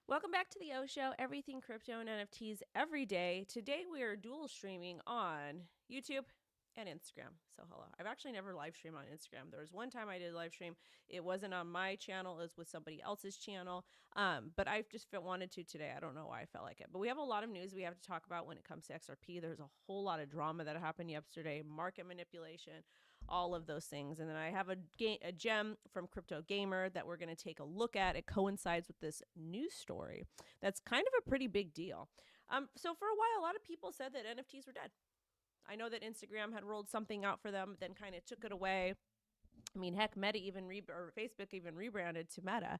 Welcome back to the O Show, everything crypto and NFTs every day. Today we are dual streaming on YouTube and Instagram. So hello. I've actually never live streamed on Instagram. There was one time I did live stream. It wasn't on my channel. It was with somebody else's channel. But I just wanted to today. I don't know why I felt like it. But we have a lot of news we have to talk about when it comes to XRP. There's a whole lot of drama that happened yesterday, market manipulation, all of those things. And then I have a gem from Crypto Gamer that we're going to take a look at. It coincides with this news story that's kind of a pretty big deal. So for a while, a lot of people said that NFTs were dead. I know that Instagram had rolled something out for them, then kind of took it away. I mean, heck, Meta even or Facebook even rebranded to Meta.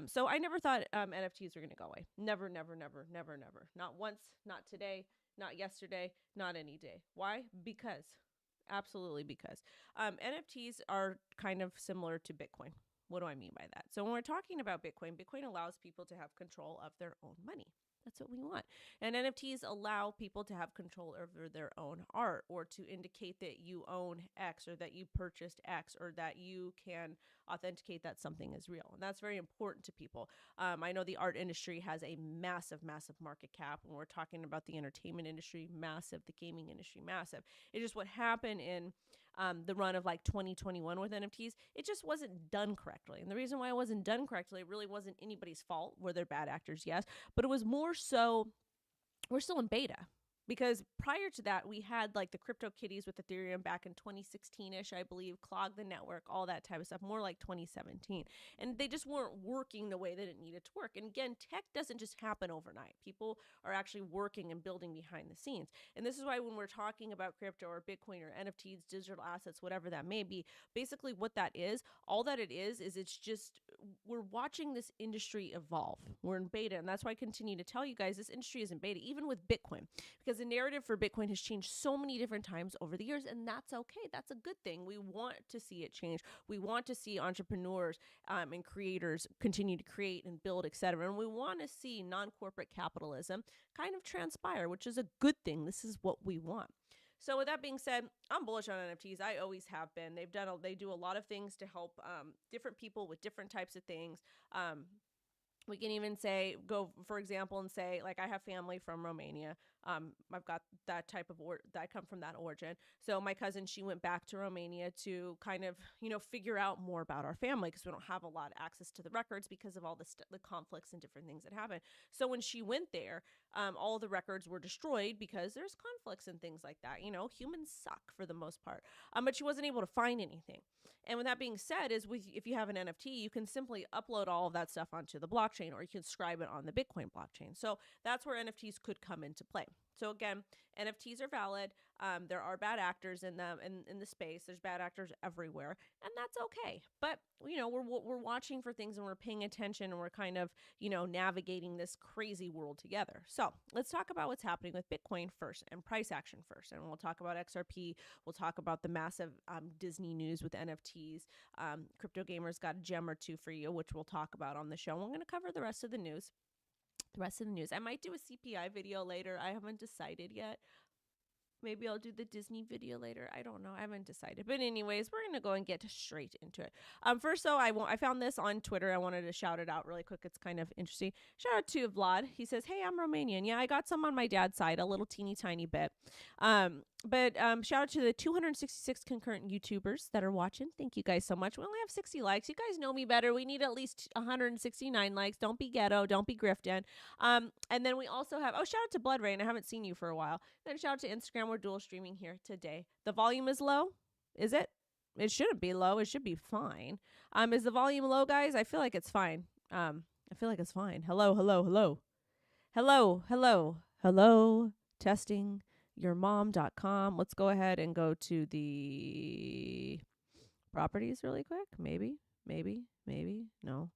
So I never thought NFTs were going to go away. Never, never, never, never, never. Not once, not today, not yesterday, not any day. Why? Because. Absolutely because. NFTs are kind of similar to Bitcoin. What do I mean by that? So when we're talking about Bitcoin, Bitcoin allows people to have control of their own money. That's what we want. And NFTs allow people to have control over their own art, or to indicate that you own X, or that you purchased X, or that you can authenticate that something is real. And that's very important to people. I know the art industry has a massive, massive market cap. When we're talking about the entertainment industry, massive. The gaming industry, massive. It's just what happened in the run of like 2021 with NFTs, it just wasn't done correctly. And the reason why it wasn't done correctly, it really wasn't anybody's fault. Were there bad actors? Yes. But it was more so, we're still in beta. Because prior to that, we had like the crypto kitties with Ethereum back in 2016-ish, I believe, clog the network, all that type of stuff, more like 2017. And they just weren't working the way that it needed to work. And again, tech doesn't just happen overnight. People are actually working and building behind the scenes. And this is why when we're talking about crypto or Bitcoin or NFTs, digital assets, whatever that may be, basically what that is, all that it is it's just, we're watching this industry evolve. We're in beta. And that's why I continue to tell you guys, this industry is in beta, even with Bitcoin. Because the narrative for Bitcoin has changed so many different times over the years, and that's okay. That's a good thing. We want to see it change. We want to see entrepreneurs and creators continue to create and build, etc. And we want to see non-corporate capitalism kind of transpire, which is a good thing. This is what we want. So with that being said, I'm bullish on NFTs. I always have been. They do a lot of things to help different people with different types of things. We can even go for example and say, like, I have family from Romania. I've got that type of I come from that origin. So my cousin, she went back to Romania to kind of, figure out more about our family, because we don't have a lot of access to the records because of all the conflicts and different things that happen. So when she went there, all the records were destroyed because there's conflicts and things like that. Humans suck for the most part. But she wasn't able to find anything. And with that being said, if you have an NFT, you can simply upload all of that stuff onto the blockchain, or you can scribe it on the Bitcoin blockchain. So that's where NFTs could come into play. So again, NFTs are valid. There are bad actors in them, in the space. There's bad actors everywhere, and that's okay. But we're watching for things, and we're paying attention, and we're kind of navigating this crazy world together. So let's talk about what's happening with Bitcoin first, and price action first, and we'll talk about XRP. We'll talk about the massive Disney news with NFTs. Crypto Gamer's got a gem or two for you, which we'll talk about on the show. We're going to cover the rest of the news. I might do a CPI video later. I haven't decided yet. Maybe I'll do the Disney video later. I don't know. I haven't decided. But anyways, we're going to go and get straight into it. First, though, I found this on Twitter. I wanted to shout it out really quick. It's kind of interesting. Shout out to Vlad. He says, hey, I'm Romanian. Yeah, I got some on my dad's side, a little teeny tiny bit. But shout out to the 266 concurrent YouTubers that are watching. Thank you guys so much. We only have 60 likes. You guys know me better. We need at least 169 likes. Don't be ghetto. Don't be grifting. And then we also have, shout out to Blood Rain. I haven't seen you for a while. Then shout out to Instagram. We're dual streaming here today. The volume is low. Is it? It shouldn't be low. It should be fine. Is the volume low, guys? I feel like it's fine. Hello, hello, hello. Hello, hello, hello. Testing. Yourmom.com. Let's go ahead and go to the properties really quick. Maybe. No.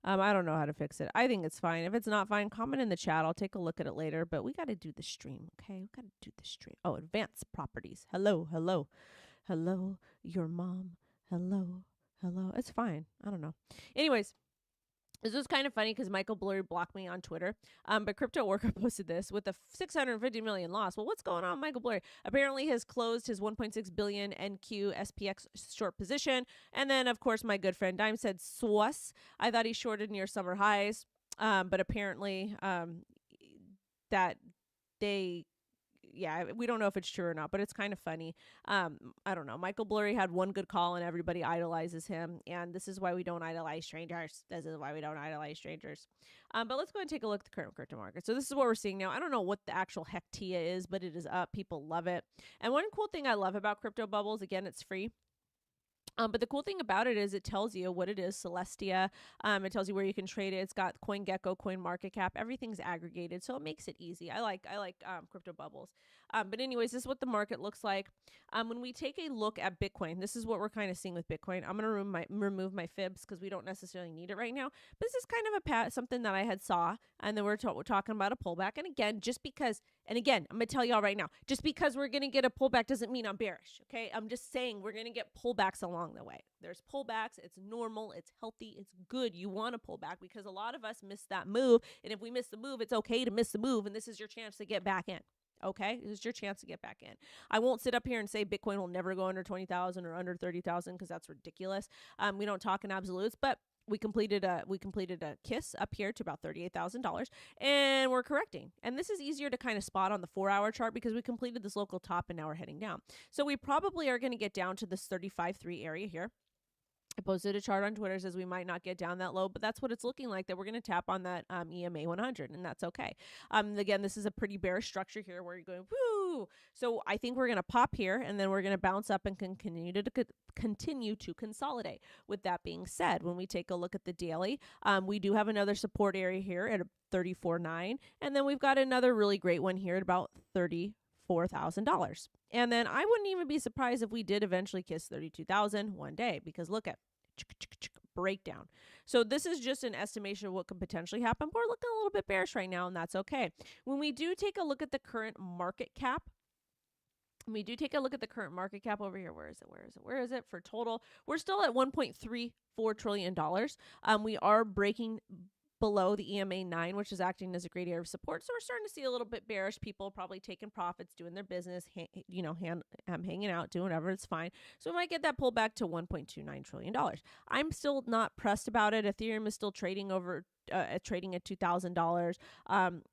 I don't know how to fix it. I think it's fine. If it's not fine, comment in the chat. I'll take a look at it later. But we got to do the stream, okay? We got to do the stream. Oh, advanced properties. Hello, hello, hello. Your mom. Hello, hello. It's fine. I don't know. Anyways. This was kind of funny because Michael Blurry blocked me on Twitter. But Crypto Worker posted this with a 650 million loss. Well, what's going on, Michael Blurry? Apparently has closed his 1.6 billion NQ SPX short position. And then, of course, my good friend Dime said, "Swas." I thought he shorted near summer highs. But apparently that they, yeah, we don't know if it's true or not, but it's kind of funny. I don't know. Michael Blurry had one good call and everybody idolizes him. And this is why we don't idolize strangers. This is why we don't idolize strangers. But let's go and take a look at the current crypto market. So this is what we're seeing now. I don't know what the actual heck TIA is, but it is up. People love it. And one cool thing I love about crypto bubbles, again, it's free. But the cool thing about it is it tells you what it is, Celestia. It tells you where you can trade it. It's got CoinGecko, CoinMarketCap. Everything's aggregated, so it makes it easy. I like crypto bubbles. But anyways, this is what the market looks like. When we take a look at Bitcoin, this is what we're kind of seeing with Bitcoin. I'm going to remove my fibs because we don't necessarily need it right now. But this is kind of something that I had saw, and then we're talking about a pullback. And again, I'm going to tell y'all right now, just because we're going to get a pullback doesn't mean I'm bearish, okay? I'm just saying we're going to get pullbacks along the way. There's pullbacks. It's normal. It's healthy. It's good. You want to pull back because a lot of us miss that move. And if we miss the move, it's okay to miss the move. And this is your chance to get back in. Okay, this is your chance to get back in. I won't sit up here and say Bitcoin will never go under 20,000 or under 30,000 because that's ridiculous. We don't talk in absolutes, but we completed a kiss up here to about $38,000, and we're correcting. And this is easier to kind of spot on the 4-hour chart because we completed this local top and now we're heading down. So we probably are going to get down to this 35.3 area here. I posted a chart on Twitter, says we might not get down that low, but that's what it's looking like, that we're going to tap on that EMA 100, and that's okay. Again, this is a pretty bearish structure here where you're going, woo! So I think we're going to pop here, and then we're going to bounce up and continue to consolidate. With that being said, when we take a look at the daily, we do have another support area here at 34.9, and then we've got another really great one here at about $34,000. And then I wouldn't even be surprised if we did eventually kiss 32,000 one day, because look at breakdown. So this is just an estimation of what could potentially happen. We're looking a little bit bearish right now, and that's okay. When we do take a look at the current market cap, over here. Where is it for total? We're still at $1.34 trillion. We are breaking below the EMA 9, which is acting as a great area of support. So we're starting to see a little bit bearish. People probably taking profits, doing their business, hanging out, doing whatever. It's fine. So we might get that pull back to $1.29 trillion. I'm still not pressed about it. Ethereum is still trading trading at $2,000.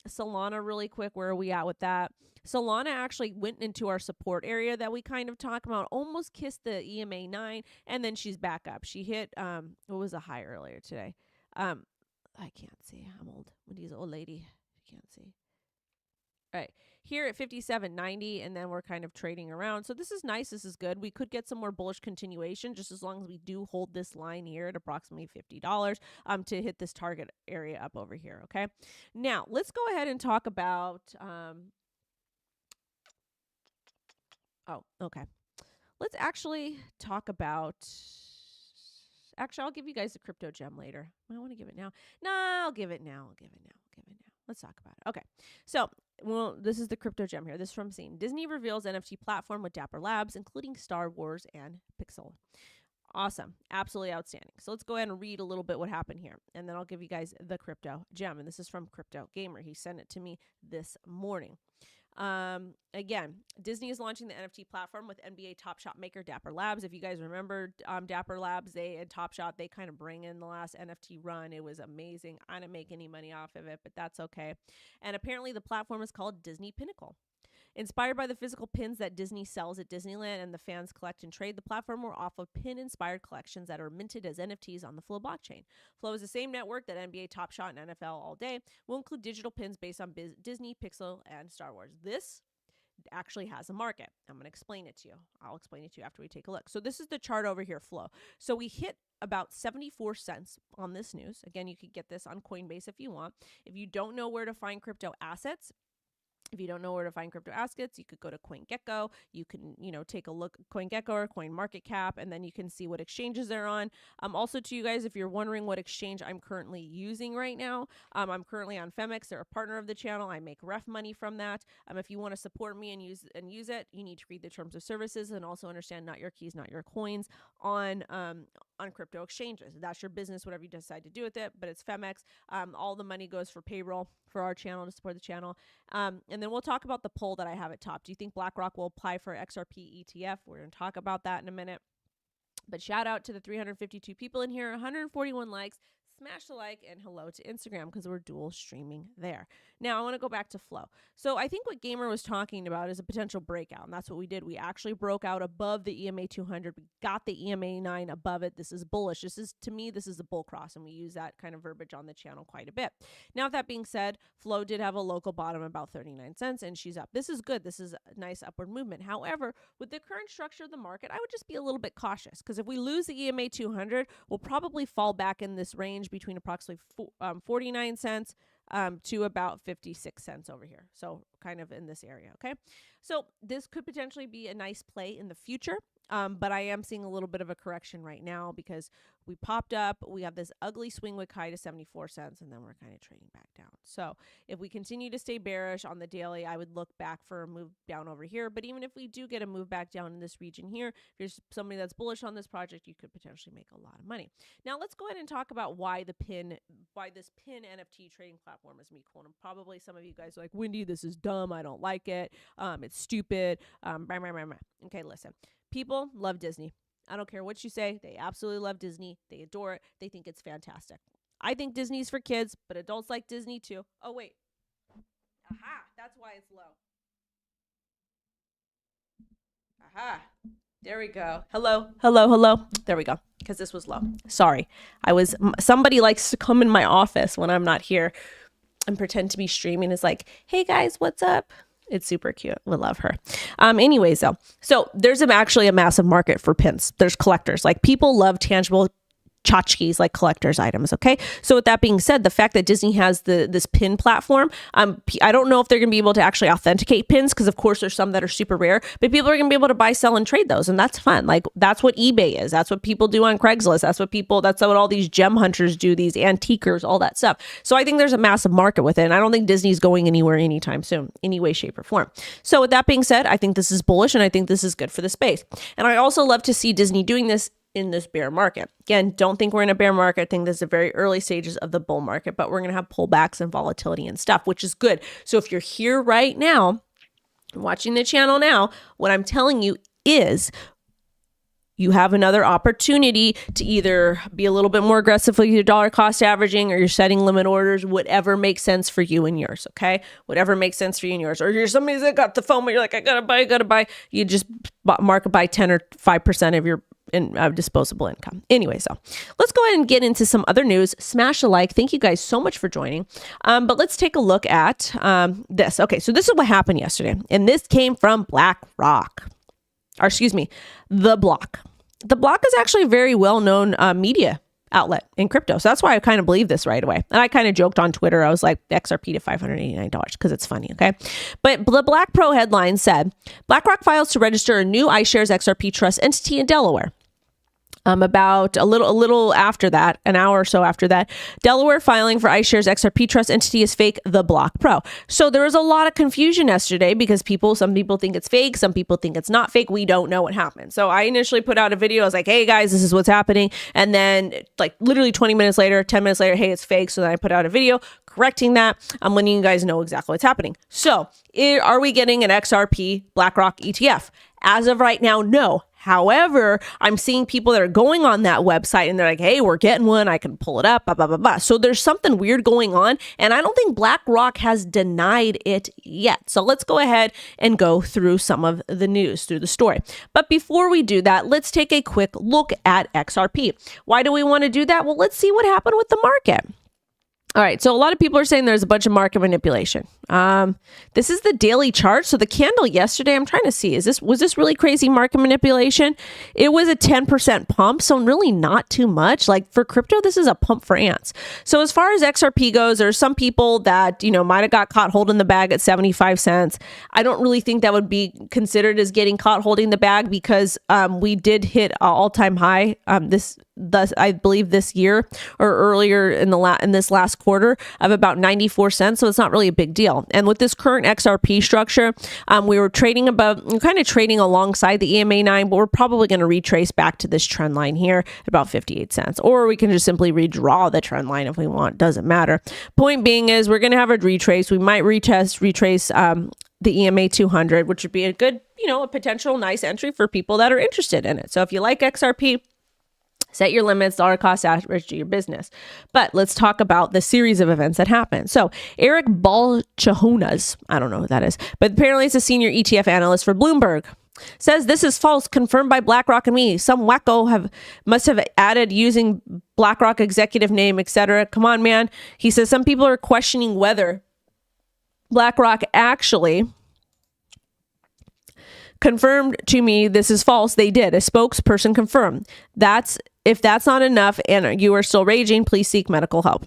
Solana, really quick, where are we at with that? Solana actually went into our support area that we kind of talked about, almost kissed the EMA 9, and then she's back up. She hit, what was the high earlier today? I can't see. I'm old. Wendy's an old lady. She can't see. All right. Here at 57.90, and then we're kind of trading around. So this is nice. This is good. We could get some more bullish continuation just as long as we do hold this line here at approximately $50 to hit this target area up over here. Okay. Now, let's go ahead and talk about let's actually talk about I'll give you guys a crypto gem later. I want to give it now. No, I'll give it now. Let's talk about it. Okay. So, this is the crypto gem here. This is from Scene. Disney reveals NFT platform with Dapper Labs, including Star Wars and Pixel. Awesome. Absolutely outstanding. So let's go ahead and read a little bit what happened here, and then I'll give you guys the crypto gem. And this is from Crypto Gamer. He sent it to me this morning. Again, Disney is launching the NFT platform with NBA Top Shot maker Dapper Labs. If you guys remember Dapper Labs, they and Top Shot, they kind of bring in the last NFT run. It was amazing. I didn't make any money off of it, but that's okay. And apparently the platform is called Disney Pinnacle. Inspired by the physical pins that Disney sells at Disneyland and the fans collect and trade, the platform will offer pin-inspired collections that are minted as NFTs on the Flow blockchain. Flow is the same network that NBA, Top Shot, and NFL All Day will include digital pins based on Disney, Pixel, and Star Wars. This actually has a market. I'm going to explain it to you. I'll explain it to you after we take a look. So this is the chart over here, Flow. So we hit about 74 cents on this news. Again, you could get this on Coinbase if you want. If you don't know where to find crypto assets, you could go to CoinGecko. You can, take a look at CoinGecko or CoinMarketCap, and then you can see what exchanges they're on. Also to you guys, if you're wondering what exchange I'm currently using right now, I'm currently on Femex. They're a partner of the channel. I make ref money from that. If you want to support me and use it, you need to read the terms of services and also understand not your keys, not your coins on crypto exchanges. That's your business, whatever you decide to do with it, but it's Femex. All the money goes for payroll for our channel, to support the channel. And then we'll talk about the poll that I have at top. Do you think BlackRock will apply for XRP ETF? We're going to talk about that in a minute. But shout out to the 352 people in here, 141 likes, smash the like and hello to Instagram because we're dual streaming there. Now I want to go back to flow. So I think what Gamer was talking about is a potential breakout, and that's what we did. We actually broke out above the EMA 200. We got the EMA 9 above it. This is bullish. This is, to me, this is the bull cross, and we use that kind of verbiage on the channel quite a bit. Now, with that being said, flow did have a local bottom about 39 cents, and she's up. This is good. This is a nice upward movement. However, with the current structure of the market, I would just be a little bit cautious, because if we lose the EMA 200, we'll probably fall back in this range between approximately 49 cents to about 56 cents over here. So kind of in this area. Okay. So this could potentially be a nice play in the future. But I am seeing a little bit of a correction right now because we popped up. We have this ugly swing wick high to 74 cents, and then we're kind of trading back down. So if we continue to stay bearish on the daily, I would look back for a move down over here. But even if we do get a move back down in this region here, if there's somebody that's bullish on this project, you could potentially make a lot of money. Now let's go ahead and talk about why this pin NFT trading platform is me cool. And probably some of you guys are like, Wendy, this is dumb. I don't like it. It's stupid. Okay, listen. People love Disney. I don't care what you say. They absolutely love Disney. They adore it. They think it's fantastic. I think Disney's for kids, but adults like Disney too. Oh, wait. Aha. That's why it's low. Aha. There we go. Hello. Hello. Hello. There we go. Because this was low. Sorry. Somebody likes to come in my office when I'm not here and pretend to be streaming. It's like, hey guys, what's up? It's super cute. We love her. Anyways, though, so there's actually a massive market for pins. There's collectors. Like, people love tangible tchotchkes, like collector's items. Okay. So with that being said, the fact that Disney has this pin platform, I don't know if they're going to be able to actually authenticate pins, because of course there's some that are super rare, but people are going to be able to buy, sell, and trade those. And that's fun. Like, that's what eBay is. That's what people do on Craigslist. That's what all these gem hunters do, these antiquers, all that stuff. So I think there's a massive market with it. And I don't think Disney's going anywhere anytime soon, any way, shape, or form. So with that being said, I think this is bullish, and I think this is good for the space. And I also love to see Disney doing this in this bear market. Again, don't think we're in a bear market. I think this is the very early stages of the bull market, but we're going to have pullbacks and volatility and stuff, which is good. So if you're here right now, watching the channel now, what I'm telling you is you have another opportunity to either be a little bit more aggressive with your dollar cost averaging, or you're setting limit orders, whatever makes sense for you and yours. Okay. Whatever makes sense for you and yours. Or you're somebody that got the FOMO, you're like, I gotta buy. You just market by 10 or 5% of your disposable income. Anyway, so let's go ahead and get into some other news. Smash a like. Thank you guys so much for joining. But let's take a look at this. Okay, so this is what happened yesterday, and this came from BlackRock, or excuse me, The Block. The Block is actually a very well-known media outlet in crypto. So that's why I kind of believe this right away. And I kind of joked on Twitter. I was like, XRP to $589 because it's funny. Okay. But the Black Pro headline said, BlackRock files to register a new iShares XRP trust entity in Delaware. About a little after that, an hour or so after that, Delaware filing for iShares XRP trust entity is fake, the Block Pro. So there was a lot of confusion yesterday because some people think it's fake, some people think it's not fake. We don't know what happened. So I initially put out a video. I was like, hey guys, this is what's happening. And then like literally 20 minutes later, 10 minutes later, hey, it's fake. So then I put out a video correcting that. I'm letting you guys know exactly what's happening. So are we getting an XRP BlackRock ETF? As of right now, no. However, I'm seeing people that are going on that website and they're like, hey, we're getting one. I can pull it up, blah, blah, blah, blah. So there's something weird going on. And I don't think BlackRock has denied it yet. So let's go ahead and go through some of the news, through the story. But before we do that, let's take a quick look at XRP. Why do we want to do that? Well, let's see what happened with the market. All right, so a lot of people are saying there's a bunch of market manipulation. This is the daily chart. So the candle yesterday, I'm trying to see, was this really crazy market manipulation? It was a 10% pump, so really not too much. Like for crypto, this is a pump for ants. So as far as XRP goes, there's some people that, might have got caught holding the bag at 75 cents. I don't really think that would be considered as getting caught holding the bag because we did hit an all-time high I believe this year or earlier in this last quarter of about 94 cents. So it's not really a big deal. And with this current XRP structure, we were trading alongside the EMA 9, but we're probably going to retrace back to this trend line here at about 58 cents. Or we can just simply redraw the trend line if we want. Doesn't matter. Point being is we're going to have a retrace. We might retrace the EMA 200, which would be a good, a potential nice entry for people that are interested in it. So if you like XRP, Set your limits, dollar cost average to your business. But let's talk about the series of events that happened. So Eric Balchunas, I don't know who that is, but apparently it's a senior ETF analyst for Bloomberg, says this is false, confirmed by BlackRock and me. Some wacko must have added using BlackRock executive name, etc. Come on, man. He says some people are questioning whether BlackRock actually confirmed to me this is false. They did. A spokesperson confirmed. If that's not enough and you are still raging, please seek medical help.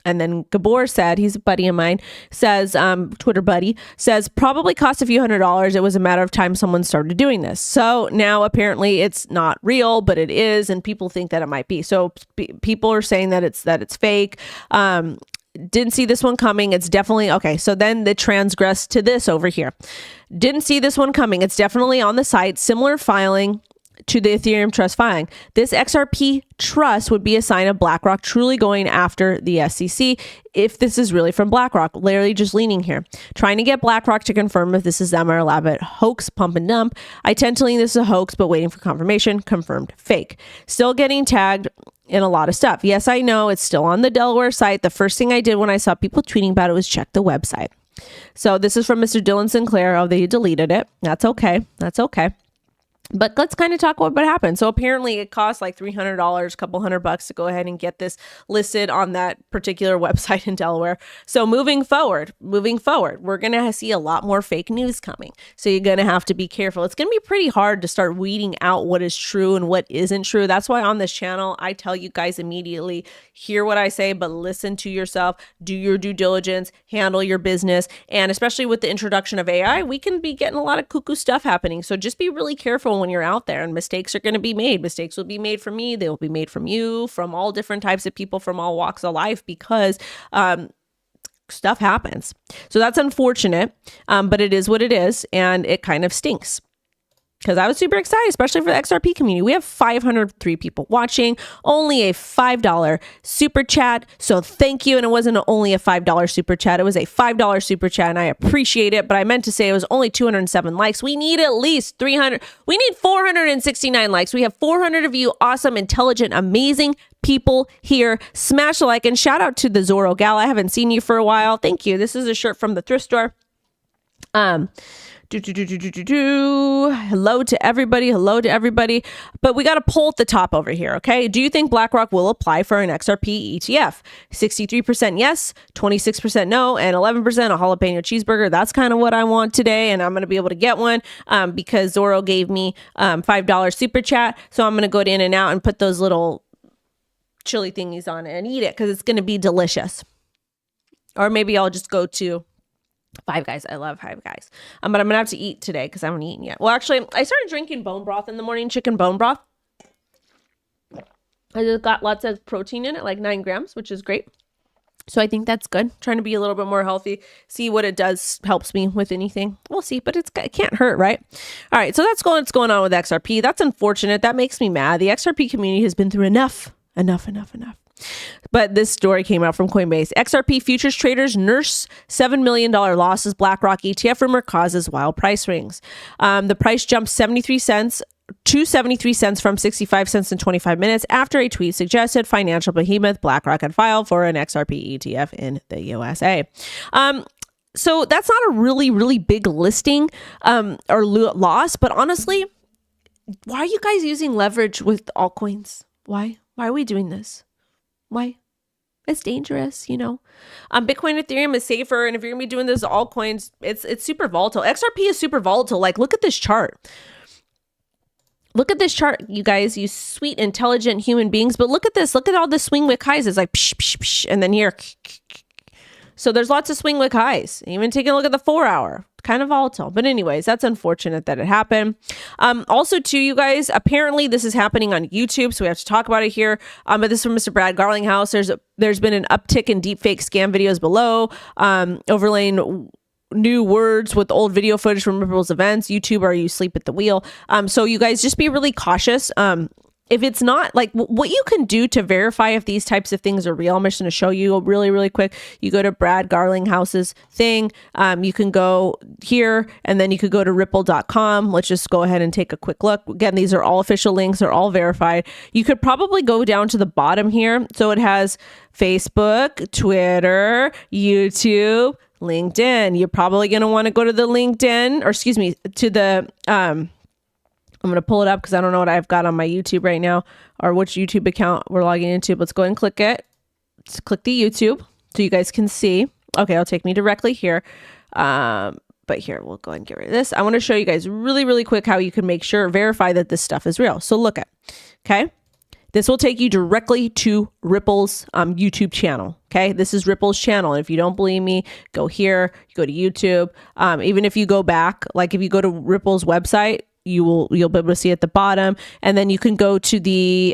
And then Gabor said, he's a buddy of mine, says, Twitter buddy, says, probably cost a few $100s. It was a matter of time someone started doing this. So now apparently it's not real, but it is. And people think that it might be. So people are saying that it's fake. Didn't see this one coming. It's definitely, okay. So then they transgress to this over here. Didn't see this one coming. It's definitely on the site. Similar filing to the Ethereum trust filing. This XRP trust would be a sign of BlackRock truly going after the SEC if this is really from BlackRock. Larry just leaning here, trying to get BlackRock to confirm if this is them or elaborate hoax, pump and dump. I tend to lean this is a hoax, but waiting for confirmation, confirmed fake. Still getting tagged in a lot of stuff. Yes, I know it's still on the Delaware site. The first thing I did when I saw people tweeting about it was check the website. So this is from Mr. Dylan Sinclair. Oh, they deleted it. That's okay. That's okay. But let's kind of talk about what happened. So apparently it costs like $300, a couple $100 to go ahead and get this listed on that particular website in Delaware. So moving forward, we're going to see a lot more fake news coming. So you're going to have to be careful. It's going to be pretty hard to start weeding out what is true and what isn't true. That's why on this channel, I tell you guys immediately, hear what I say, but listen to yourself, do your due diligence, handle your business. And especially with the introduction of AI, we can be getting a lot of cuckoo stuff happening. So just be really careful when you're out there, and mistakes are going to be made. Mistakes will be made from me. They will be made from you, from all different types of people, from all walks of life, because stuff happens. So that's unfortunate, but it is what it is, and it kind of stinks. Because I was super excited, especially for the XRP community. We have 503 people watching, only a $5 super chat. So thank you. And it wasn't only a $5 super chat. It was a $5 super chat, and I appreciate it. But I meant to say it was only 207 likes. We need at least 300. We need 469 likes. We have 400 of you awesome, intelligent, amazing people here. Smash a like, and shout out to the Zorro gal. I haven't seen you for a while. Thank you. This is a shirt from the thrift store. Hello to everybody. Hello to everybody. But we got a poll at the top over here. Okay. Do you think BlackRock will apply for an XRP ETF? 63% yes, 26% no, and 11% a jalapeno cheeseburger. That's kind of what I want today. And I'm going to be able to get one because Zorro gave me $5 super chat. So I'm going to go to In-N-Out and put those little chili thingies on it and eat it because it's going to be delicious. Or maybe I'll just go to Five Guys. I love Five Guys. But I'm going to have to eat today because I haven't eaten yet. Well, actually, I started drinking bone broth in the morning, chicken bone broth. I just got lots of protein in it, like 9 grams, which is great. So I think that's good. Trying to be a little bit more healthy, see what it does, helps me with anything. We'll see, but it can't hurt, right? All right, so that's what's going on with XRP. That's unfortunate. That makes me mad. The XRP community has been through enough. But this story came out from Coinbase. XRP futures traders nurse $7 million losses. BlackRock ETF rumor causes wild price swings. The price jumped 73 cents to 73 cents from 65 cents in 25 minutes after a tweet suggested financial behemoth BlackRock had filed for an XRP ETF in the USA. So that's not a really, really big listing or loss. But honestly, why are you guys using leverage with altcoins? Why? Why are we doing this? Why? It's dangerous, you know. Bitcoin, Ethereum is safer, and if you're gonna be doing this altcoins, it's super volatile. XRP is super volatile. Like, look at this chart. Look at this chart, you guys, you sweet, intelligent human beings. But look at this. Look at all the swing wick highs. It's like psh, psh, psh, and then here. So there's lots of swing wick highs. Even taking a look at the 4-hour. Kind of volatile. But anyways, that's unfortunate that it happened. Also, too, you guys, apparently this is happening on YouTube, so we have to talk about it here. But this is from Mr. Brad Garlinghouse. There's been an uptick in deepfake scam videos below, overlaying new words with old video footage from Ripple's events. YouTube, are you asleep at the wheel? So you guys just be really cautious. if it's not, like, what you can do to verify if these types of things are real, I'm just going to show you really, really quick. You go to Brad Garlinghouse's thing. You can go here, and then you could go to ripple.com. Let's just go ahead and take a quick look. Again, these are all official links. They're all verified. You could probably go down to the bottom here. So it has Facebook, Twitter, YouTube, LinkedIn. You're probably going to want to go to the LinkedIn, or excuse me, to the, I'm going to pull it up because I don't know what I've got on my YouTube right now, or which YouTube account we're logging into. Let's go ahead and click it. Let's click the YouTube so you guys can see. Okay, it'll take me directly here. But here, we'll go ahead and get rid of this. I want to show you guys really, really quick how you can make sure, verify that this stuff is real. So look at, okay? This will take you directly to Ripple's YouTube channel. Okay, this is Ripple's channel. And if you don't believe me, go here, you go to YouTube. Even if you go back, like if you go to Ripple's website, you'll be able to see at the bottom, and then you can go to the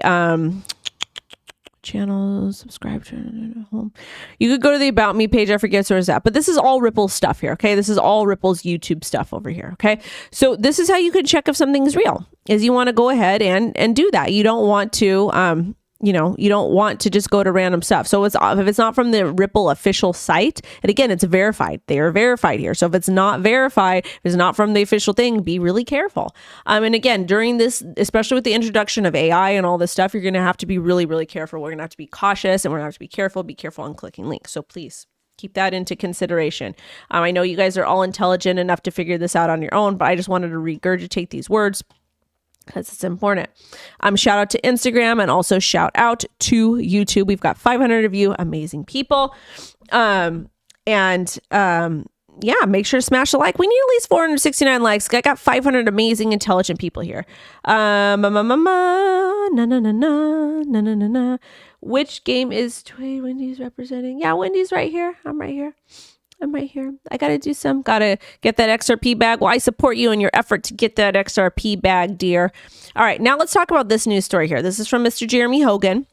channel, subscribe to home. You could go to the About Me page. I forget where it's at, but this is all Ripple stuff here. Okay, this is all Ripple's YouTube stuff over here. Okay, so this is how you can check if something's real. Is you want to go ahead and do that. You don't want to you don't want to just go to random stuff. So if it's not from the Ripple official site, and again, it's verified. They are verified here. So if it's not verified, if it's not from the official thing, be really careful. And again, during this, especially with the introduction of AI and all this stuff, you're going to have to be really, really careful. We're going to have to be cautious, and we're going to have to be careful on clicking links. So please keep that into consideration. I know you guys are all intelligent enough to figure this out on your own, but I just wanted to regurgitate these words because it's important. Shout out to Instagram, and also shout out to YouTube. We've got 500 of you amazing people. Yeah, make sure to smash the like. We need at least 469 likes. I got 500 amazing, intelligent people here. Which game is Wendy's representing? Yeah, Wendy's right here. I'm right here. I got to get that XRP bag. Well, I support you in your effort to get that XRP bag, dear. All right, now let's talk about this news story here. This is from Mr. Jeremy Hogan.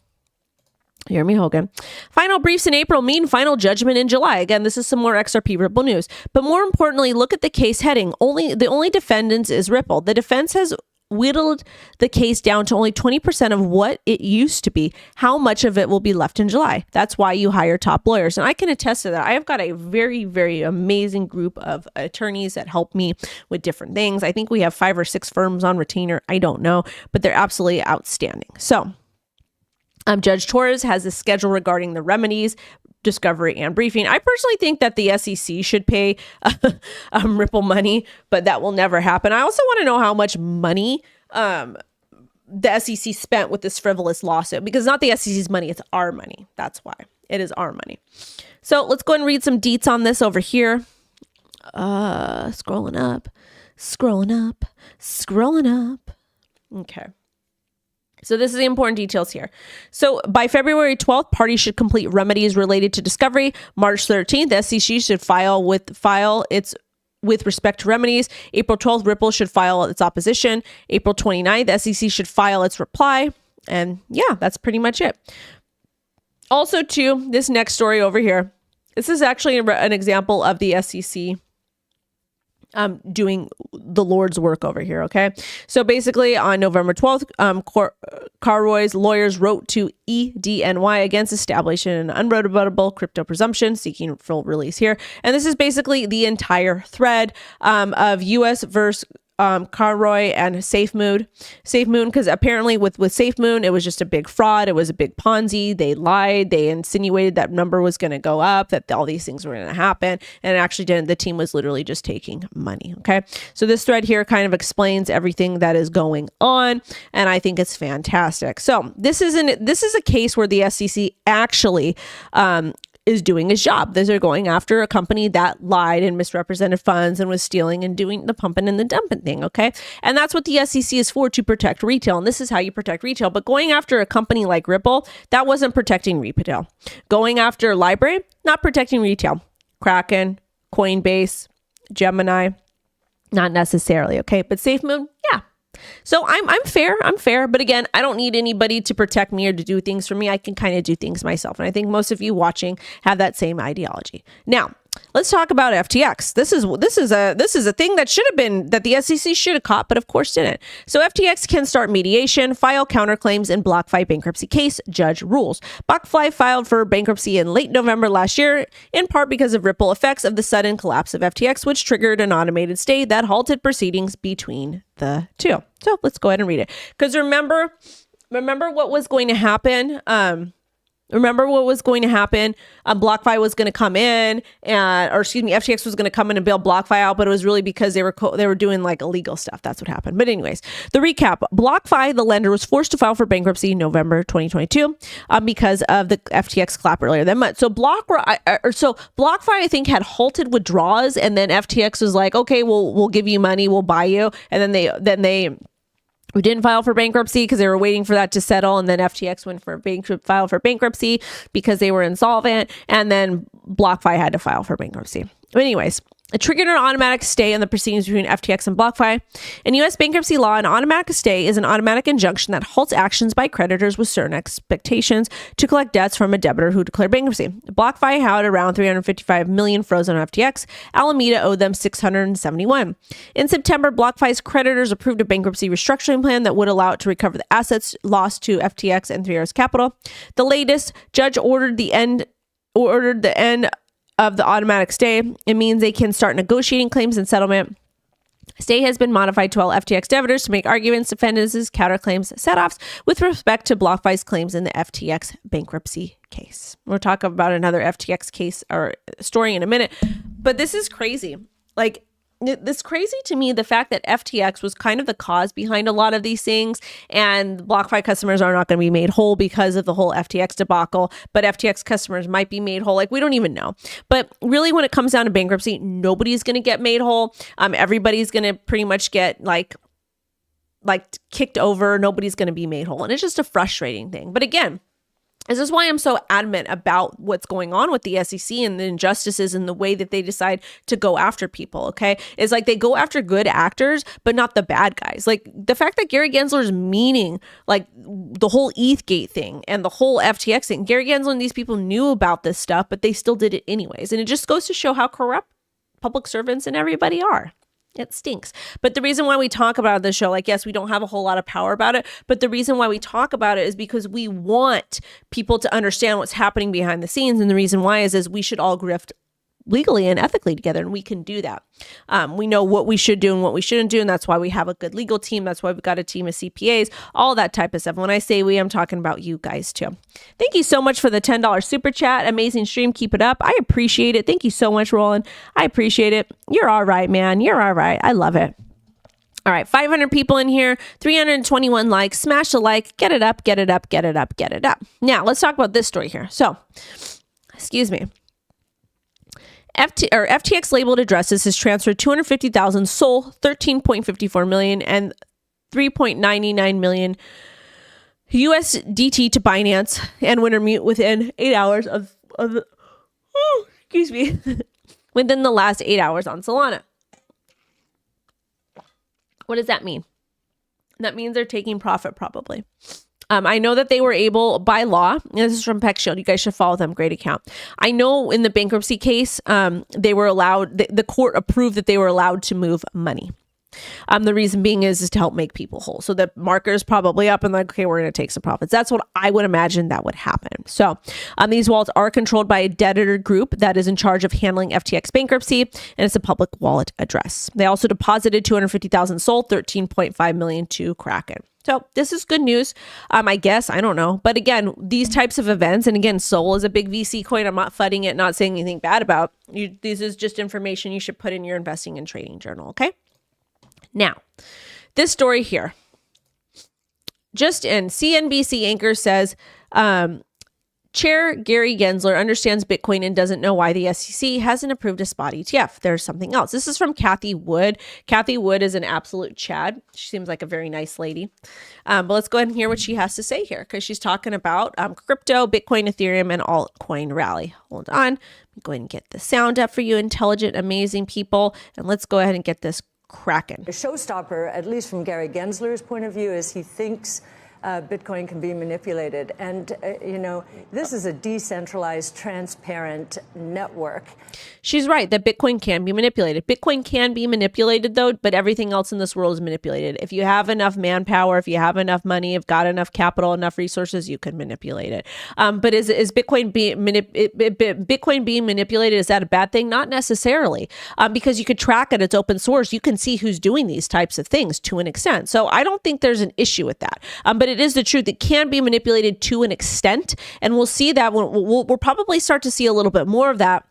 Final briefs in April mean final judgment in July. Again, this is some more XRP Ripple news. But more importantly, look at the case heading. The only defendants is Ripple. The defense has whittled the case down to only 20% of what it used to be. How much of it will be left in July? That's why you hire top lawyers. And I can attest to that. I have got a very, very amazing group of attorneys that help me with different things. I think we have 5 or 6 firms on retainer. I don't know, but they're absolutely outstanding. So Judge Torres has a schedule regarding the remedies, discovery, and briefing. I personally think that the SEC should pay Ripple money, but that will never happen. I also want to know how much money the SEC spent with this frivolous lawsuit, because it's not the SEC's money, it's our money. That's why. It is our money. So let's go ahead and read some deets on this over here. Scrolling up. Okay. So this is the important details here. So by February 12th, parties should complete remedies related to discovery. March 13th, the SEC should file its with respect to remedies. April 12th, Ripple should file its opposition. April 29th, the SEC should file its reply. And yeah, that's pretty much it. Also too, this next story over here, this is actually an example of the SEC doing the Lord's work over here. Okay. So basically on November 12th, Carroy's lawyers wrote to EDNY against establishing an unrebuttable crypto presumption, seeking full release here. And this is basically the entire thread of US versus Carroy and SafeMoon, because apparently with SafeMoon, it was just a big fraud. It was a big Ponzi. They lied. They insinuated that number was going to go up, that all these things were going to happen. And it actually didn't. The team was literally just taking money. Okay. So this thread here kind of explains everything that is going on. And I think it's fantastic. So this is a case where the SEC actually, is doing his job. They're going after a company that lied and misrepresented funds and was stealing and doing the pumping and the dumping thing. Okay. And that's what the SEC is for, to protect retail. And this is how you protect retail. But going after a company like Ripple, that wasn't protecting retail. Going after Library, not protecting retail. Kraken, Coinbase, Gemini, not necessarily. Okay. But SafeMoon, yeah. So I'm fair. But again, I don't need anybody to protect me or to do things for me. I can kind of do things myself. And I think most of you watching have that same ideology. Now, let's talk about FTX. This is a thing that should have been, that the SEC should have caught, but of course didn't. So FTX can start mediation, file counterclaims in BlockFi bankruptcy case, judge rules. BlockFi filed for bankruptcy in late November last year, in part because of ripple effects of the sudden collapse of FTX, which triggered an automated stay that halted proceedings between the two. So let's go ahead and read it. Because remember what was going to happen. BlockFi was going to come in FTX was going to come in and bail BlockFi out, but it was really because they were doing like illegal stuff. That's what happened. But anyways, the recap: BlockFi, the lender, was forced to file for bankruptcy in November 2022 because of the FTX collapse earlier that month. So BlockFi, I think, had halted withdrawals, and then FTX was like, okay, we'll give you money, we'll buy you, and then they we didn't file for bankruptcy because they were waiting for that to settle. And then FTX went for filed for bankruptcy because they were insolvent. And then BlockFi had to file for bankruptcy. But anyways, it triggered an automatic stay in the proceedings between FTX and BlockFi. In U.S. bankruptcy law, an automatic stay is an automatic injunction that halts actions by creditors with certain expectations to collect debts from a debtor who declared bankruptcy. BlockFi had around $355 million frozen on FTX. Alameda owed them $671. In September, BlockFi's creditors approved a bankruptcy restructuring plan that would allow it to recover the assets lost to FTX and Three Arrows Capital. The latest judge ordered the end of the automatic stay. It means they can start negotiating claims and settlement. Stay has been modified to allow FTX debtors to make arguments, defenses, counterclaims, set-offs with respect to BlockFi's claims in the FTX bankruptcy case. We'll talk about another FTX case or story in a minute, but this is crazy. Like, it's crazy to me, the fact that FTX was kind of the cause behind a lot of these things, and BlockFi customers are not going to be made whole because of the whole FTX debacle, but FTX customers might be made whole. Like, we don't even know. But really, when it comes down to bankruptcy, nobody's going to get made whole. Everybody's going to pretty much get like kicked over. Nobody's going to be made whole. And it's just a frustrating thing. But again, this is why I'm so adamant about what's going on with the SEC and the injustices and the way that they decide to go after people, okay? It's like they go after good actors, but not the bad guys. Like the fact that Gary Gensler's meaning, like the whole ETHgate thing and the whole FTX thing, Gary Gensler and these people knew about this stuff, but they still did it anyways. And it just goes to show how corrupt public servants and everybody are. It stinks. But the reason why we talk about this show, like, yes, we don't have a whole lot of power about it, but the reason why we talk about it is because we want people to understand what's happening behind the scenes. And the reason why is we should all grift legally and ethically together, and we can do that. We know what we should do and what we shouldn't do, and that's why we have a good legal team. That's why we've got a team of CPAs, all that type of stuff. When I say we, I'm talking about you guys too. Thank you so much for the $10 super chat. Amazing stream. Keep it up. I appreciate it. Thank you so much, Roland. I appreciate it. You're all right, man. You're all right. I love it. All right, 500 people in here, 321 likes. Smash the like. Get it up, get it up, get it up, get it up. Now, let's talk about this story here. So, excuse me. FTX labeled addresses has transferred 250,000 SOL, 13.54 million, and 3.99 million USDT to Binance and Wintermute within 8 hours within the last 8 hours on Solana. What does that mean? That means they're taking profit, probably. I know that they were able, by law, and this is from PeckShield, you guys should follow them, great account. I know in the bankruptcy case, they were allowed, the court approved that they were allowed to move money. The reason being is to help make people whole. So the marker's probably up and like, okay, we're going to take some profits. That's what I would imagine that would happen. So these wallets are controlled by a debtor group that is in charge of handling FTX bankruptcy, and it's a public wallet address. They also deposited 250,000 SOL, 13.5 million to Kraken. So this is good news, I guess. I don't know. But again, these types of events, and again, SOL is a big VC coin. I'm not fudding it, not saying anything bad about you. This is just information you should put in your investing and trading journal, okay? Now, this story here, just in, CNBC anchor says, Chair Gary Gensler understands Bitcoin and doesn't know why the SEC hasn't approved a spot ETF. There's something else. This is from Kathy Wood. Kathy Wood is an absolute Chad. She seems like a very nice lady. But let's go ahead and hear what she has to say here, because she's talking about crypto, Bitcoin, Ethereum, and altcoin rally. Hold on. I'm going to get the sound up for you, intelligent, amazing people. And let's go ahead and get this cracking. A showstopper, at least from Gary Gensler's point of view, is he thinks Bitcoin can be manipulated. And, you know, this is a decentralized, transparent network. She's right that Bitcoin can be manipulated. Bitcoin can be manipulated, though, but everything else in this world is manipulated. If you have enough manpower, if you have enough money, if got enough capital, enough resources, you can manipulate it. But is Bitcoin being manipulated? Is that a bad thing? Not necessarily, because you could track it. It's open source. You can see who's doing these types of things to an extent. So I don't think there's an issue with that. But it is the truth. It can be manipulated to an extent, and we'll see that we'll probably start to see a little bit more of that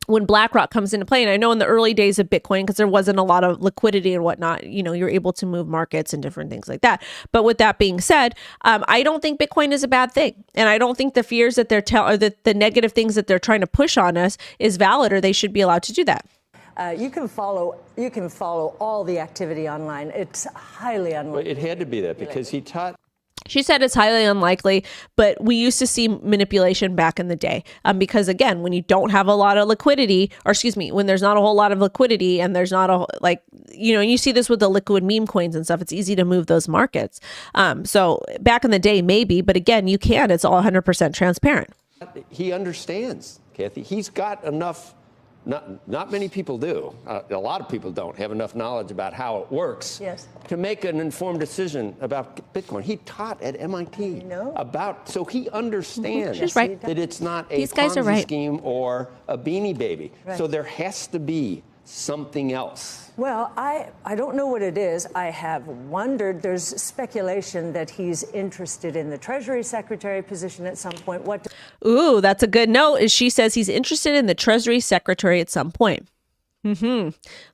when BlackRock comes into play. And I know in the early days of Bitcoin, because there wasn't a lot of liquidity and whatnot, you know, you're able to move markets and different things like that. But with that being said, I don't think Bitcoin is a bad thing. And I don't think the fears that they're or the negative things that they're trying to push on us is valid, or they should be allowed to do that. You can follow all the activity online. It's highly unlikely. Well, it had to be that because he taught. She said it's highly unlikely, but we used to see manipulation back in the day. Because again, when you don't have a lot of liquidity, or excuse me, when there's not a whole lot of liquidity and there's not a, like, you know, you see this with the liquid meme coins and stuff, it's easy to move those markets. So back in the day, maybe, but again, you can, it's all 100% transparent. He understands, Kathy. He's got enough. Not many people do. A lot of people don't have enough knowledge about how it works to make an informed decision about Bitcoin. He taught at MIT about, so he understands that it's not a Ponzi scheme or a Beanie Baby. So there has to be something else. Well, I don't know what it is. I have wondered. There's speculation that he's interested in the Treasury Secretary position at some point. Ooh, that's a good note. She says he's interested in the Treasury Secretary at some point.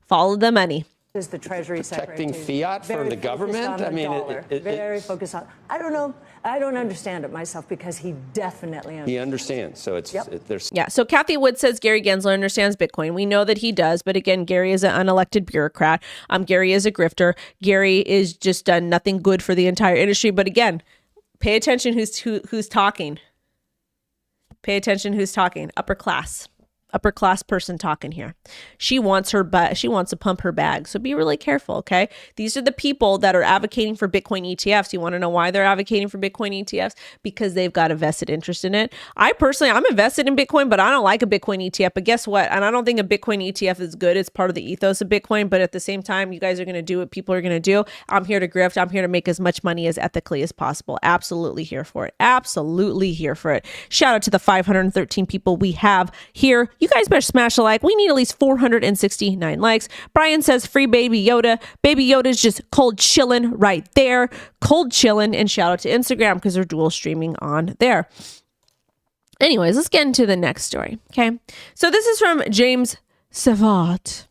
Follow the money. Is the Treasury Secretary protecting fiat from the government? I mean, very focused on. I don't know. I don't understand it myself, because he definitely understands. He understands. So it's there's. Yeah. So Kathy Wood says Gary Gensler understands Bitcoin. We know that he does, but again, Gary is an unelected bureaucrat. Gary is a grifter. Gary is just done nothing good for the entire industry. But again, pay attention who's talking. Pay attention who's talking. Upper class person talking here. She wants to pump her bag. So be really careful, okay? These are the people that are advocating for Bitcoin ETFs. You want to know why they're advocating for Bitcoin ETFs? Because they've got a vested interest in it. I'm invested in Bitcoin, but I don't like a Bitcoin ETF. But guess what? And I don't think a Bitcoin ETF is good. It's part of the ethos of Bitcoin. But at the same time, you guys are going to do what people are going to do. I'm here to grift. I'm here to make as much money as ethically as possible. Absolutely here for it. Absolutely here for it. Shout out to the 513 people we have here. You guys better smash a like. We need at least 469 likes. Brian says free Baby Yoda. Baby Yoda's just cold chilling right there. Cold chilling. And shout out to Instagram because they're dual streaming on there. Anyways, let's get into the next story. Okay. So this is from James Savat.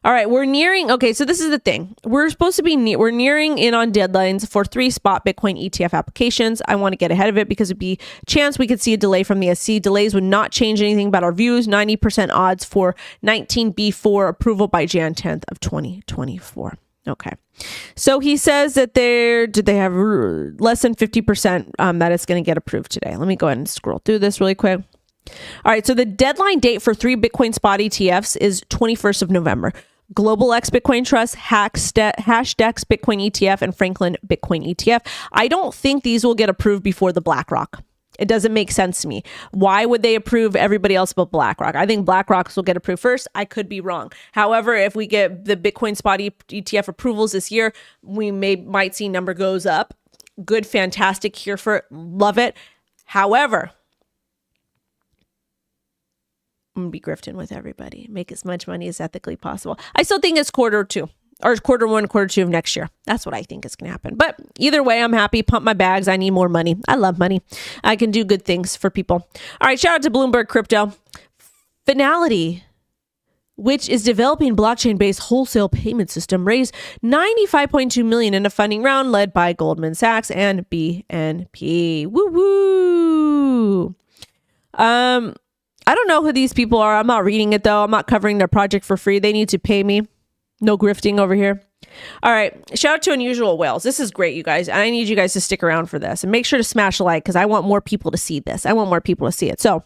All right, we're nearing. Okay, so this is the thing. We're supposed to be we're nearing in on deadlines for 3 spot Bitcoin ETF applications. I want to get ahead of it because it'd be a chance we could see a delay from the SEC. Delays would not change anything about our views. 90% odds for 19B4 approval by Jan 10th of 2024. Okay. So he says that they have less than 50% that it's going to get approved today. Let me go ahead and scroll through this really quick. All right, so the deadline date for 3 Bitcoin spot ETFs is 21st of November. Global X Bitcoin Trust, Hashdex Bitcoin ETF, and Franklin Bitcoin ETF. I don't think these will get approved before the BlackRock. It doesn't make sense to me. Why would they approve everybody else but BlackRock? I think BlackRock will get approved first. I could be wrong. However, if we get the Bitcoin spot ETF approvals this year, we might see number goes up. Good, fantastic, here for it. Love it. However, I'm going to be grifting with everybody. Make as much money as ethically possible. I still think it's quarter 1, quarter 2 of next year. That's what I think is going to happen. But either way, I'm happy. Pump my bags. I need more money. I love money. I can do good things for people. All right. Shout out to Bloomberg Crypto. Finality, which is developing blockchain-based wholesale payment system, raised $95.2 million in a funding round led by Goldman Sachs and BNP. Woo woo. I don't know who these people are. I'm not reading it though. I'm not covering their project for free. They need to pay me. No grifting over here. All right. Shout out to Unusual Whales. This is great, you guys. I need you guys to stick around for this and make sure to smash a like because I want more people to see this. I want more people to see it. So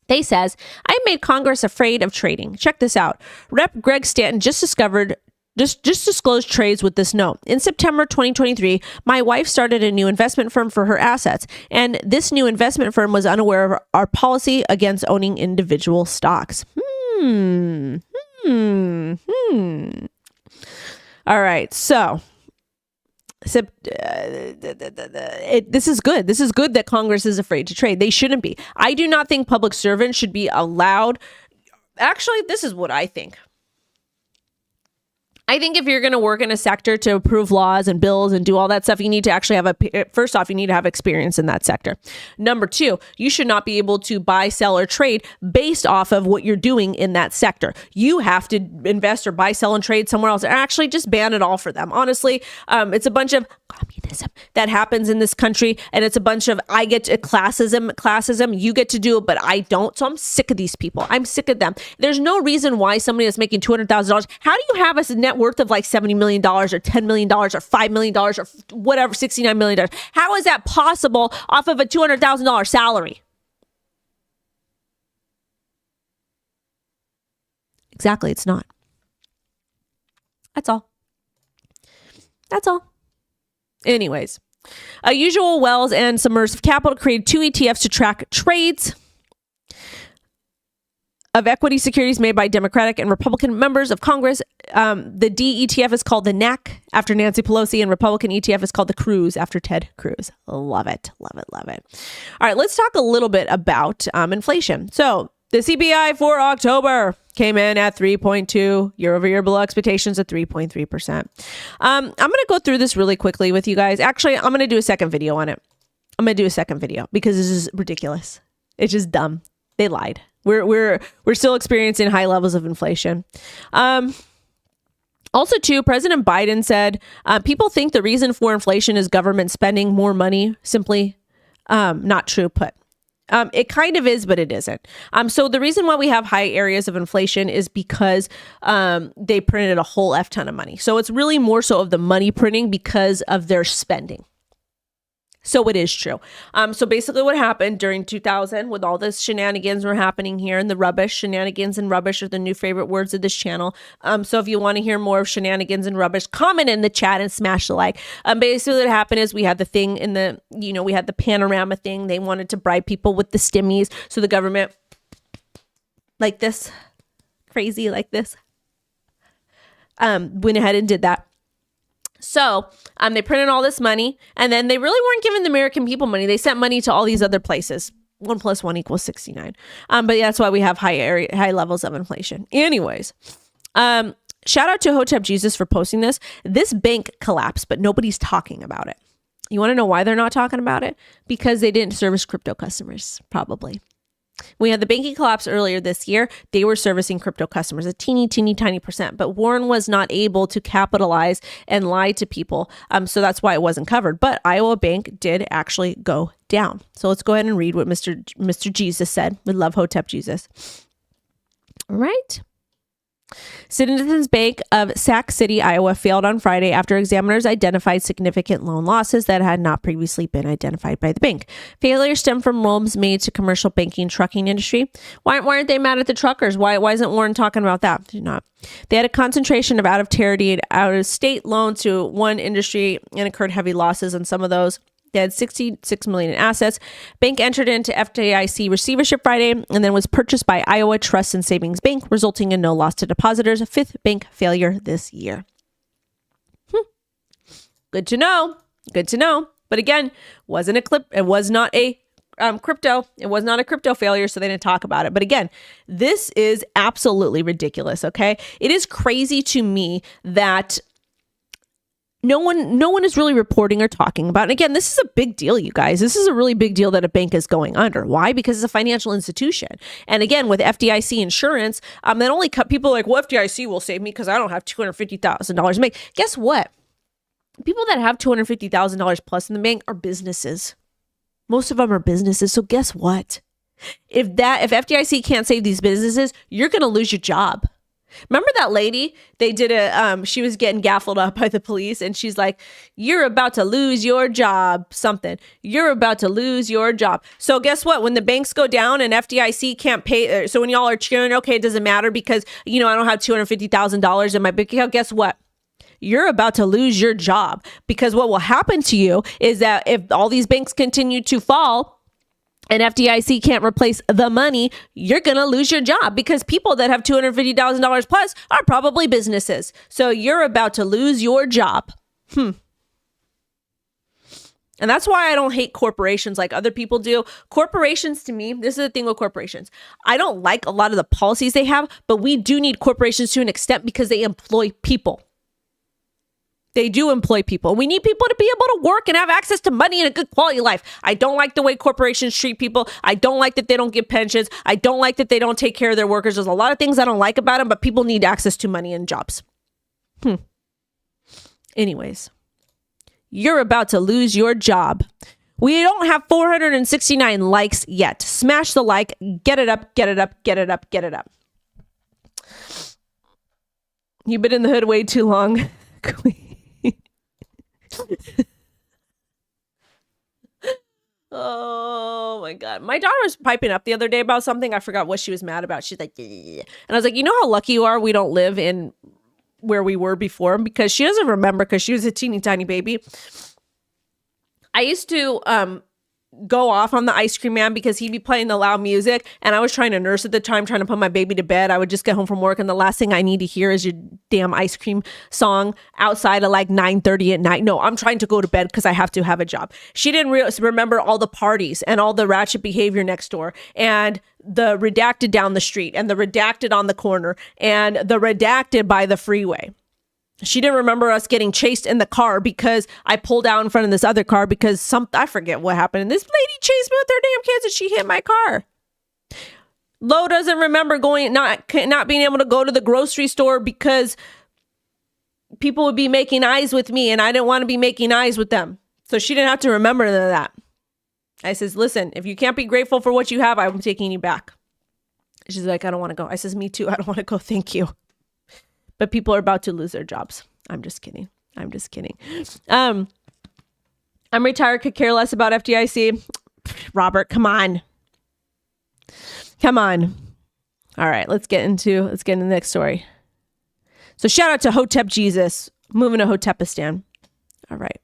they says, I made Congress afraid of trading. Check this out. Rep. Greg Stanton just discovered Just disclose trades with this note. In September 2023, my wife started a new investment firm for her assets, and this new investment firm was unaware of our policy against owning individual stocks. All right, so this is good. This is good that Congress is afraid to trade. They shouldn't be. I do not think public servants should be allowed. Actually, this is what I think. I think if you're going to work in a sector to approve laws and bills and do all that stuff, you need to actually have first off, you need to have experience in that sector. Number two, you should not be able to buy, sell, or trade based off of what you're doing in that sector. You have to invest or buy, sell, and trade somewhere else, or actually just ban it all for them. Honestly, it's a bunch of communism that happens in this country, and it's a bunch of I get to classism, you get to do it, but I don't. So I'm sick of these people. I'm sick of them. There's no reason why somebody that's making $200,000, how do you have a net worth of like $70 million or $10 million or $5 million or whatever, $69 million? How is that possible off of a $200,000 salary? Exactly, it's not. That's all. That's all. Anyways, Usual Wells and Submersive Capital created 2 ETFs to track trades of equity securities made by Democratic and Republican members of Congress. The D ETF is called the NAC after Nancy Pelosi, and Republican ETF is called the Cruz after Ted Cruz. Love it, love it, love it. All right, let's talk a little bit about inflation. So the CPI for October came in at 3.2, year over year below expectations at 3.3%. I'm going to go through this really quickly with you guys. Actually, I'm going to do a second video on it. I'm going to do a second video because this is ridiculous. It's just dumb. They lied. We're still experiencing high levels of inflation. Also, too, President Biden said people think the reason for inflation is government spending more money. Simply not true. It kind of is, but it isn't. So the reason why we have high areas of inflation is because they printed a whole F ton of money. So it's really more so of the money printing because of their spending. So it is true. So basically what happened during 2000 with all this shenanigans were happening here and the rubbish, shenanigans and rubbish are the new favorite words of this channel. So if you want to hear more of shenanigans and rubbish, comment in the chat and smash the like. Basically what happened is we had the thing in the, we had the panorama thing. They wanted to bribe people with the stimmies. So the government, like this, crazy like this, went ahead and did that. So they printed all this money, and then they really weren't giving the American people money. They sent money to all these other places. 1 + 1 = 69. But yeah, that's why we have high levels of inflation. Anyways, shout out to Hotep Jesus for posting this. This bank collapsed, but nobody's talking about it. You want to know why they're not talking about it? Because they didn't service crypto customers, probably. We had the banking collapse earlier this year. They were servicing crypto customers, a teeny tiny percent, but Warren was not able to capitalize and lie to people. So that's why it wasn't covered. But Iowa Bank did actually go down. So let's go ahead and read what Mr. Jesus said. We love Hotep Jesus. All right. Citizens Bank of Sac City, Iowa failed on Friday after examiners identified significant loan losses that had not previously been identified by the bank. Failures stem from loans made to commercial banking trucking industry. Why aren't they mad at the truckers? Why isn't Warren talking about that? They're not. They had a concentration of out-of-territory and out-of-state loans to one industry and incurred heavy losses on some of those. They had $66 million in assets. Bank entered into FDIC receivership Friday and then was purchased by Iowa Trust and Savings Bank, resulting in no loss to depositors. A 5th bank failure this year. Good to know. Good to know. But again, it was not a crypto. It was not a crypto failure, so they didn't talk about it. But again, this is absolutely ridiculous. Okay, it is crazy to me that no one is really reporting or talking about. And again, this is a big deal, you guys. This is a really big deal that a bank is going under. Why? Because it's a financial institution. And again, with FDIC insurance, that only cut people like, well, FDIC will save me because I don't have $250,000 to make. Guess what? People that have $250,000 plus in the bank are businesses. Most of them are businesses. So guess what? If FDIC can't save these businesses, you're going to lose your job. Remember that lady? They did she was getting gaffled up by the police and she's like, you're about to lose your job, something. You're about to lose your job. So guess what? When the banks go down and FDIC can't pay, so when y'all are cheering, okay, it doesn't matter because, I don't have $250,000 in my bank account. Guess what? you're about to lose your job, because what will happen to you is that if all these banks continue to fall and FDIC can't replace the money, you're going to lose your job, because people that have $250,000 plus are probably businesses. So you're about to lose your job. And that's why I don't hate corporations like other people do. Corporations, to me, this is the thing with corporations. I don't like a lot of the policies they have, but we do need corporations to an extent because they employ people. They do employ people. We need people to be able to work and have access to money and a good quality of life. I don't like the way corporations treat people. I don't like that they don't give pensions. I don't like that they don't take care of their workers. There's a lot of things I don't like about them, but people need access to money and jobs. Anyways. You're about to lose your job. We don't have 469 likes yet. Smash the like, get it up, get it up, get it up, get it up. You've been in the hood way too long. Oh my God. My daughter was piping up the other day about something. I forgot what she was mad about. She's like, and I was like, you know how lucky you are we don't live in where we were before, because she doesn't remember, because she was a teeny tiny baby. I used to go off on the ice cream man because he'd be playing the loud music, and I was trying to nurse at the time, trying to put my baby to bed. I would just get home from work, and the last thing I need to hear is your damn ice cream song outside at like 9:30 at night. No, I'm trying to go to bed because I have to have a job. She didn't remember all the parties and all the ratchet behavior next door, and the redacted down the street, and the redacted on the corner, and the redacted by the freeway. She didn't remember us getting chased in the car because I pulled out in front of this other car because I forget what happened. And this lady chased me with her damn kids and she hit my car. Lo doesn't remember not being able to go to the grocery store because people would be making eyes with me and I didn't want to be making eyes with them. So she didn't have to remember none of that. I says, listen, if you can't be grateful for what you have, I'm taking you back. She's like, I don't want to go. I says, me too. I don't want to go. Thank you. But people are about to lose their jobs. I'm just kidding. I'm just kidding. I'm retired, could care less about FDIC. Robert, come on. Come on. All right, let's get into the next story. So shout out to Hotep Jesus, moving to Hotepistan. All right.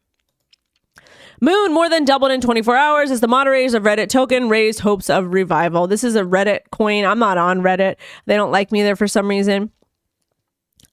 Moon more than doubled in 24 hours as the moderators of Reddit token raised hopes of revival. This is a Reddit coin. I'm not on Reddit. They don't like me there for some reason.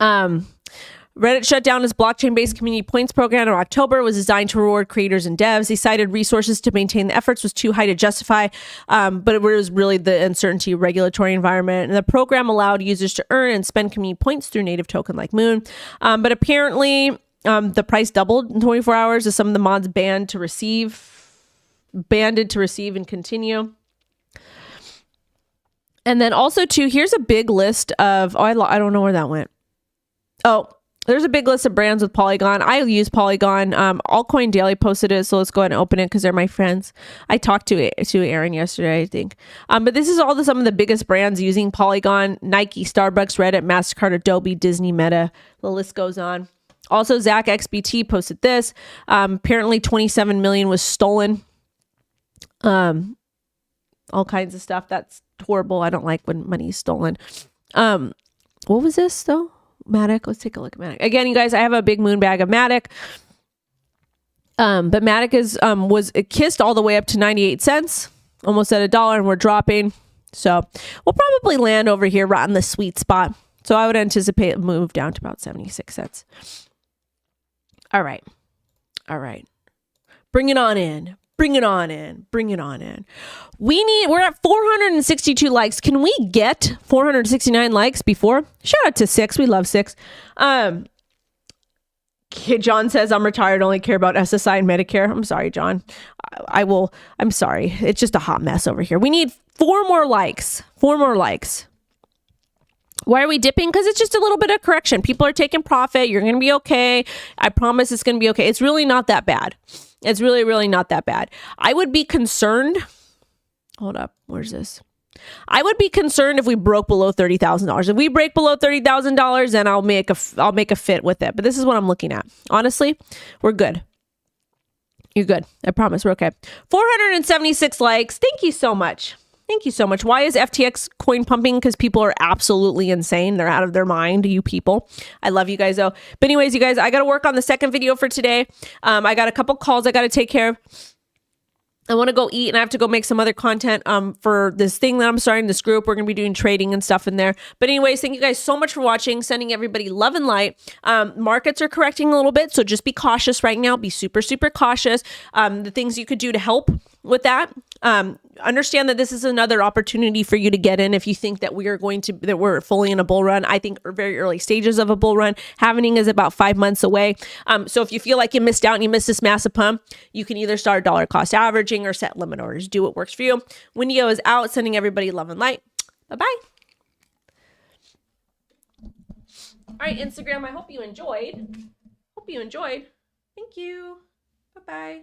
Reddit shut down its blockchain-based community points program in October. It was designed to reward creators and devs. They cited resources to maintain the efforts was too high to justify, but it was really the uncertainty regulatory environment. And the program allowed users to earn and spend community points through native token like Moon. But apparently, the price doubled in 24 hours as some of the mods banned to receive and continue. And then also too, here's a big list of, I don't know where that went. Oh, there's a big list of brands with Polygon. I use Polygon. Altcoin Daily posted it, so let's go ahead and open it because they're my friends. I talked to Aaron yesterday, I think. But this is some of the biggest brands using Polygon: Nike, Starbucks, Reddit, MasterCard, Adobe, Disney, Meta. The list goes on. Also, Zach XBT posted this. Apparently, 27 million was stolen. All kinds of stuff. That's horrible. I don't like when money is stolen. What was this though? Matic. Let's take a look at Matic. Again, you guys, I have a big moon bag of Matic. But Matic was kissed all the way up to 98 cents, almost at $1, and we're dropping. So we'll probably land over here right in the sweet spot. So I would anticipate a move down to about 76 cents. All right. Bring it on in. Bring it on in. We're at 462 likes. Can we get 469 likes before? Shout out to 6. We love 6. John says, I'm retired, only care about SSI and Medicare. I'm sorry, John. I'm sorry. It's just a hot mess over here. We need 4 more likes. 4 more likes. Why are we dipping? Because it's just a little bit of correction. People are taking profit. You're going to be okay. I promise it's going to be okay. It's really not that bad. It's really, really not that bad. I would be concerned. Hold up. Where's this? I would be concerned if we broke below $30,000. If we break below $30,000, then I'll make a fit with it. But this is what I'm looking at. Honestly, we're good. You're good. I promise we're okay. 476 likes. Thank you so much. Thank you so much. Why is FTX coin pumping? Because people are absolutely insane. They're out of their mind, you people. I love you guys, though. But anyways, you guys, I got to work on the second video for today. I got a couple calls I got to take care of. I want to go eat, and I have to go make some other content for this thing that I'm starting, this group. We're going to be doing trading and stuff in there. But anyways, thank you guys so much for watching. Sending everybody love and light. Markets are correcting a little bit, so just be cautious right now. Be super, super cautious. The things you could do to help with that. Understand that this is another opportunity for you to get in if you think that we're fully in a bull run. I think we're very early stages of a bull run. Halvening is about 5 months away. So if you feel like you missed out and you missed this massive pump, you can either start dollar cost averaging or set limit orders. Do what works for you. WendyO is out, sending everybody love and light. Bye-bye. All right, Instagram, I hope you enjoyed. Thank you. Bye-bye.